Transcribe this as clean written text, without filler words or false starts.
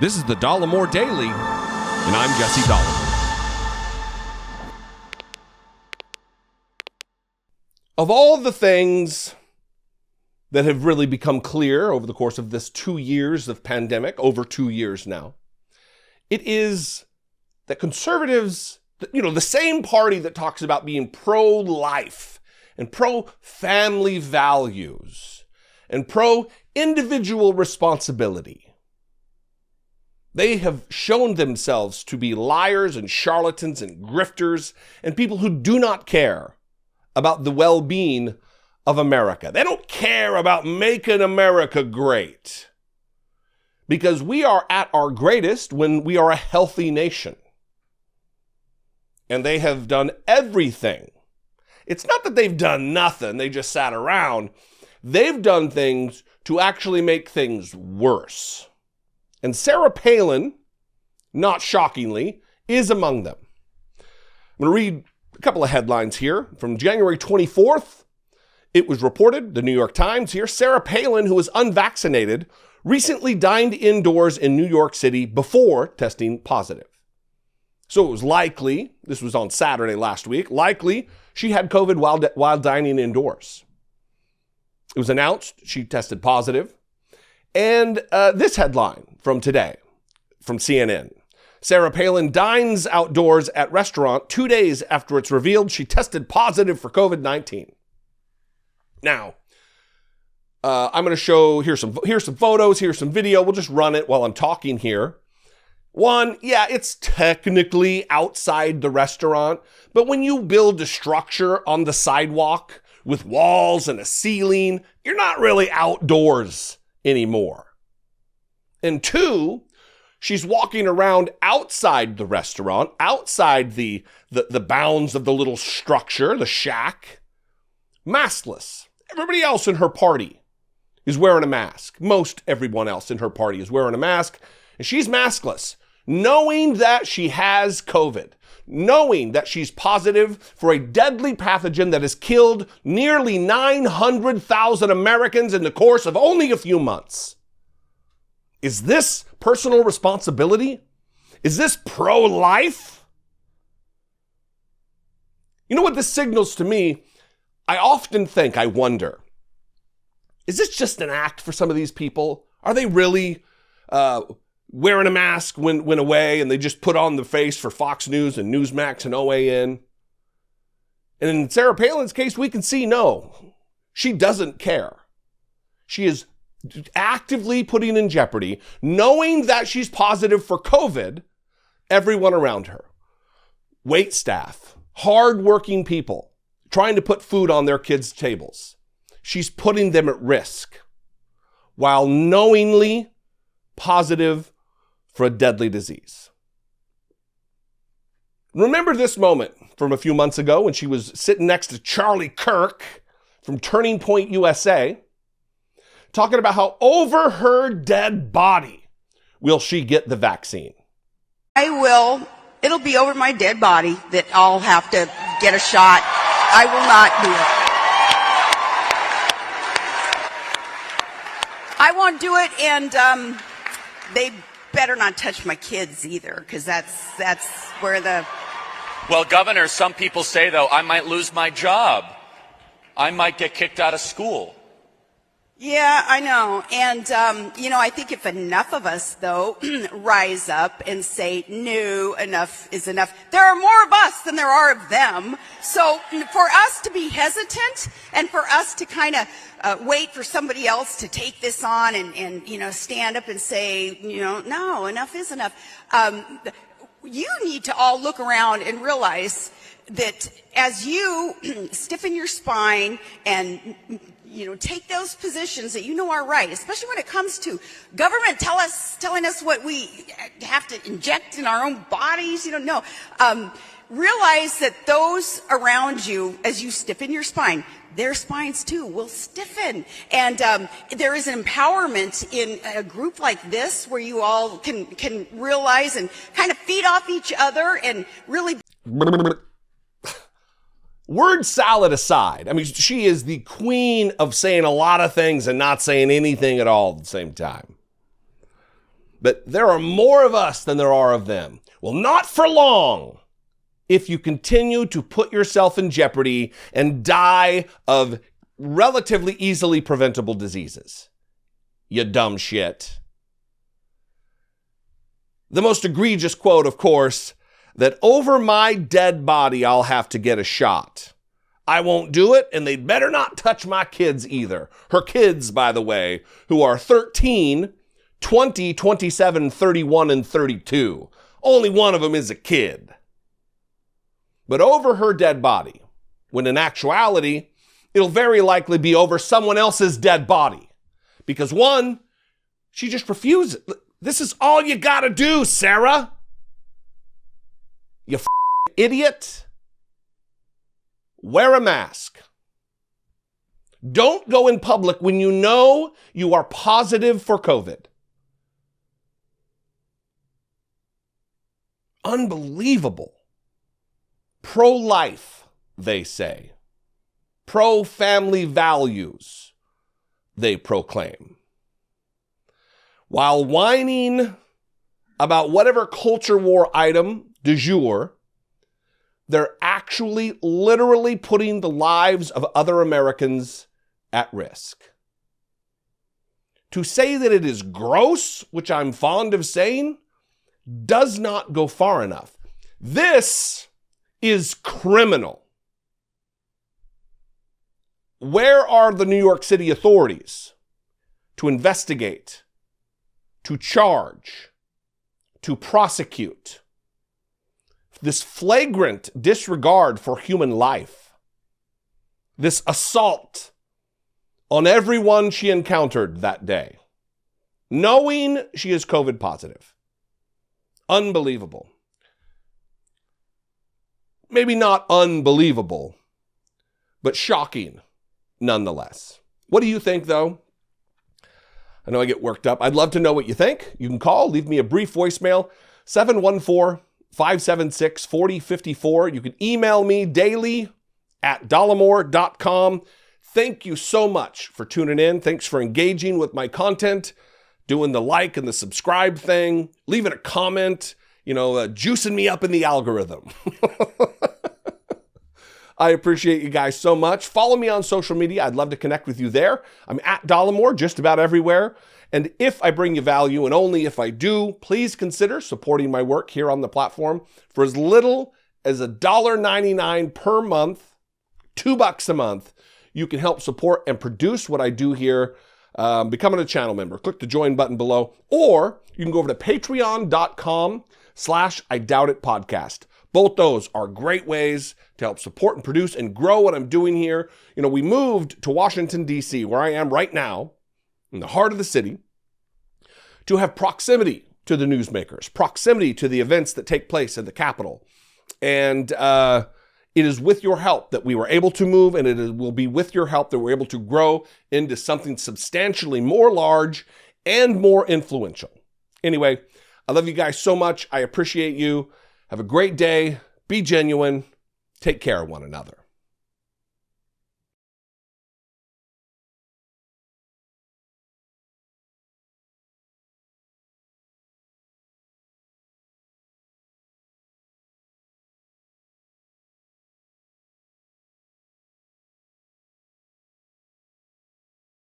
This is the Dollemore Daily, and I'm Jesse Dollemore. Of all the things that have really become clear over the course of this 2 years of pandemic, over 2 years now, it is that conservatives, the same party that talks about being pro-life and pro-family values and pro-individual responsibility, they have shown themselves to be liars and charlatans and grifters and people who do not care about the well-being of America. They don't care about making America great, because we are at our greatest when we are a healthy nation. And they have done everything. It's not that they've done nothing, they just sat around. They've done things to actually make things worse. And Sarah Palin, not shockingly, is among them. I'm going to read a couple of headlines here. From January 24th, it was reported, the New York Times here, Sarah Palin, who was unvaccinated, recently dined indoors in New York City before testing positive. So it was likely, this was on Saturday last week, likely she had COVID while dining indoors. It was announced she tested positive. And this headline from today, from CNN. Sarah Palin dines outdoors at restaurant 2 days after it's revealed she tested positive for COVID-19. Now, I'm going to show, here's some photos, here's some video. We'll just run it while I'm talking here. One, yeah, it's technically outside the restaurant, but when you build a structure on the sidewalk with walls and a ceiling, you're not really outdoors anymore. And two, she's walking around outside the restaurant, outside the bounds of the little structure, the shack, maskless. Everybody else in her party is wearing a mask. Most everyone else in her party is wearing a mask, and she's maskless, knowing that she has COVID, knowing that she's positive for a deadly pathogen that has killed nearly 900,000 Americans in the course of only a few months. Is this personal responsibility? Is this pro-life? You know what this signals to me? I often think, I wonder, is this just an act for some of these people? Are they really wearing a mask when away, and they just put on the face for Fox News and Newsmax and OAN? And in Sarah Palin's case, we can see no, she doesn't care. She is actively putting in jeopardy, knowing that she's positive for COVID, everyone around her. Wait staff, hardworking people, trying to put food on their kids' tables. She's putting them at risk while knowingly positive for a deadly disease. Remember this moment from a few months ago when she was sitting next to Charlie Kirk from Turning Point USA, talking about how over her dead body will she get the vaccine. It'll be over my dead body that I'll have to get a shot. I will not do it. I won't do it, and they better not touch my kids either, because that's where the... Well, Governor, some people say, though, I might lose my job. I might get kicked out of school. Yeah, I know. And, I think if enough of us, though, rise up and say, no, enough is enough. There are more of us than there are of them. So for us to be hesitant and for us to kind of wait for somebody else to take this on and stand up and say, no, enough is enough. You need to all look around and realize that as you stiffen your spine and take those positions that are right, especially when it comes to government telling us what we have to inject in our own bodies. Realize that those around you, as you stiffen your spine, their spines too will stiffen. And there is an empowerment in a group like this where you all can realize and kind of feed off each other and really... Word salad aside, I mean, she is the queen of saying a lot of things and not saying anything at all at the same time. but there are more of us than there are of them. Well, not for long if you continue to put yourself in jeopardy and die of relatively easily preventable diseases. You dumb shit. The most egregious quote, of course, that over my dead body, I'll have to get a shot. I won't do it, and they'd better not touch my kids either. Her kids, by the way, who are 13, 20, 27, 31, and 32. Only one of them is a kid. But over her dead body, when in actuality, it'll very likely be over someone else's dead body. Because one, she just refuses. This is all you gotta do, Sarah. You idiot. Wear a mask. Don't go in public when you know you are positive for COVID. Unbelievable. Pro-life, they say. Pro-family values, they proclaim. While whining about whatever culture war item du jour, they're actually literally putting the lives of other Americans at risk. To say that it is gross, which I'm fond of saying, does not go far enough. This is criminal. Where are the New York City authorities to investigate, to charge, to prosecute this flagrant disregard for human life, this assault on everyone she encountered that day, knowing she is COVID positive? Unbelievable. Maybe not unbelievable, but shocking nonetheless. What do you think, though? I know I get worked up. I'd love to know what you think. You can call, leave me a brief voicemail, 714-576-4054. You can email me daily at dollemore.com. Thank you so much for tuning in. Thanks for engaging with my content, doing the like and the subscribe thing, leaving a comment, juicing me up in the algorithm. I appreciate you guys so much. Follow me on social media. I'd love to connect with you there. I'm at Dollemore just about everywhere. And if I bring you value, and only if I do, please consider supporting my work here on the platform for as little as $1.99 per month, $2 a month. You can help support and produce what I do here, becoming a channel member. Click the join button below, or you can go over to patreon.com/IDoubtItPodcast. Both those are great ways to help support and produce and grow what I'm doing here. We moved to Washington, D.C., where I am right now, in the heart of the city, to have proximity to the newsmakers, proximity to the events that take place at the Capitol. And it is with your help that we were able to move, and will be with your help that we're able to grow into something substantially more large and more influential. Anyway, I love you guys so much. I appreciate you. Have a great day. Be genuine. Take care of one another.